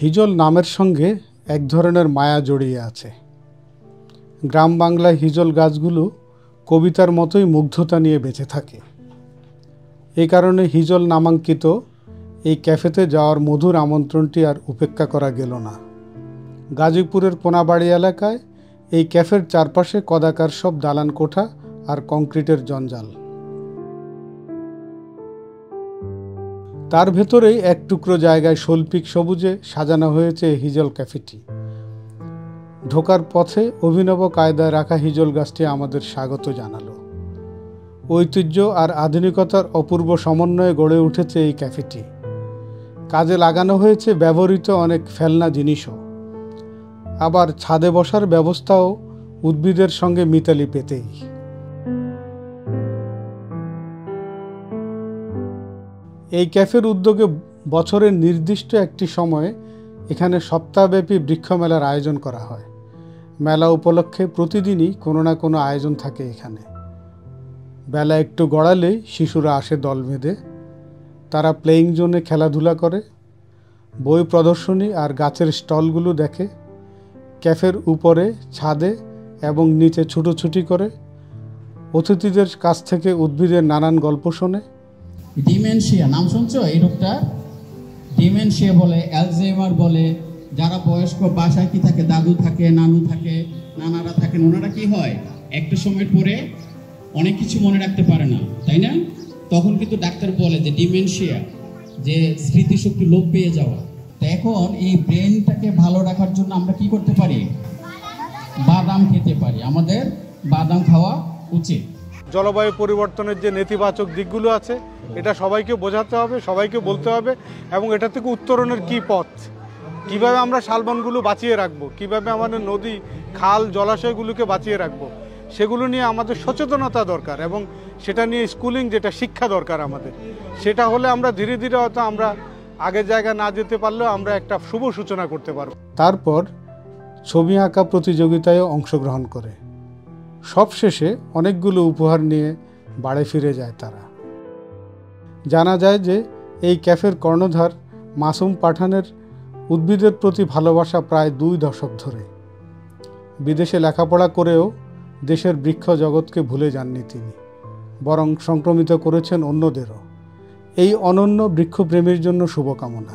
হিজল নামের সঙ্গে এক ধরনের মায়া জড়িয়ে আছে। গ্রাম বাংলায় হিজল গাছগুলো কবিতার মতোই মুগ্ধতা নিয়ে বেঁচে থাকে। এই কারণে হিজল নামাঙ্কিত এই ক্যাফেতে যাওয়ার মধুর আমন্ত্রণটি আর উপেক্ষা করা গেল না। গাজীপুরের কোনাবাড়ি এলাকায় এই ক্যাফের চারপাশে কদাকার সব দালান কোঠা আর কংক্রিটের জঞ্জাল। তার ভেতরেই এক টুকরো জায়গায় শৈল্পিক সবুজে সাজানো হয়েছে হিজল ক্যাফেটি। ঢোকার পথে অভিনব কায়দায় রাখা হিজল গাছটি আমাদের স্বাগত জানালো। ঐতিহ্য আর আধুনিকতার অপূর্ব সমন্বয়ে গড়ে উঠেছে এই ক্যাফেটি। কাজে লাগানো হয়েছে ব্যবহৃত অনেক ফেলনা জিনিসও। আবার ছাদে বসার ব্যবস্থাও উদ্ভিদের সঙ্গে মিতালি পেতেই। এই ক্যাফের উদ্যোগে বছরের নির্দিষ্ট একটি সময়ে এখানে সপ্তাহব্যাপী বৃক্ষমেলার আয়োজন করা হয়। মেলা উপলক্ষে প্রতিদিনই কোনো না কোনো আয়োজন থাকে এখানে। বেলা একটু গড়ালেই শিশুরা আসে দল বেঁধে। তারা প্লেয়িং জোনে খেলাধুলা করে, বই প্রদর্শনী আর গাছের স্টলগুলো দেখে। ক্যাফের উপরে, ছাদে এবং নিচে ছুটোছুটি করে। অতিথিদের কাছ থেকে উদ্ভিদের নানান গল্প শোনে। ডিমেনশিয়া নাম শুনছো? এই রোগটা ডিমেনশিয়া বলে, অ্যালজাইমার বলে। যারা বয়স্ক বাসায় কি থাকে, দাদু থাকে, নানু থাকে, নানারা থাকেন, ওনারা কি হয় একটা সময়ের পরে অনেক কিছু মনে রাখতে পারে না, তাই না? তখন কিন্তু ডাক্তার বলে যে ডিমেনশিয়া, যে স্মৃতিশক্তি লোপ পেয়ে যাওয়া। তো এখন এই ব্রেনটাকে ভালো রাখার জন্য আমরা কি করতে পারি? বাদাম খেতে পারি। আমাদের বাদাম খাওয়া উচিত। জলবায়ু পরিবর্তনের যে নেতিবাচক দিকগুলো আছে এটা সবাইকে বোঝাতে হবে, সবাইকে বলতে হবে, এবং এটা থেকে উত্তরণের কী পথ, কিভাবে আমরা শালবনগুলো বাঁচিয়ে রাখবো, কিভাবে আমাদের নদী, খাল, জলাশয়গুলোকে বাঁচিয়ে রাখবো, সেগুলো নিয়ে আমাদের সচেতনতা দরকার। এবং সেটা নিয়ে স্কুলিং, যেটা শিক্ষা দরকার আমাদের, সেটা হলে আমরা ধীরে ধীরে হয়তো আমরা আগের জায়গা না যেতে পারলেও আমরা একটা শুভ সূচনা করতে পারব। তারপর ছবি আঁকা প্রতিযোগিতায়ও অংশগ্রহণ করে সবশেষে অনেকগুলো উপহার নিয়ে বাড়ি ফিরে যায় তারা। জানা যায় যে এই ক্যাফের কর্ণধার মাসুম পাঠানের উদ্ভিদের প্রতি ভালোবাসা প্রায় 2 দশক ধরে। বিদেশে লেখাপড়া করেও দেশের বৃক্ষ জগৎকে ভুলে যাননি তিনি, বরং সংক্রমিত করেছেন অন্যদেরও। এই অনন্য বৃক্ষপ্রেমীর জন্য শুভকামনা।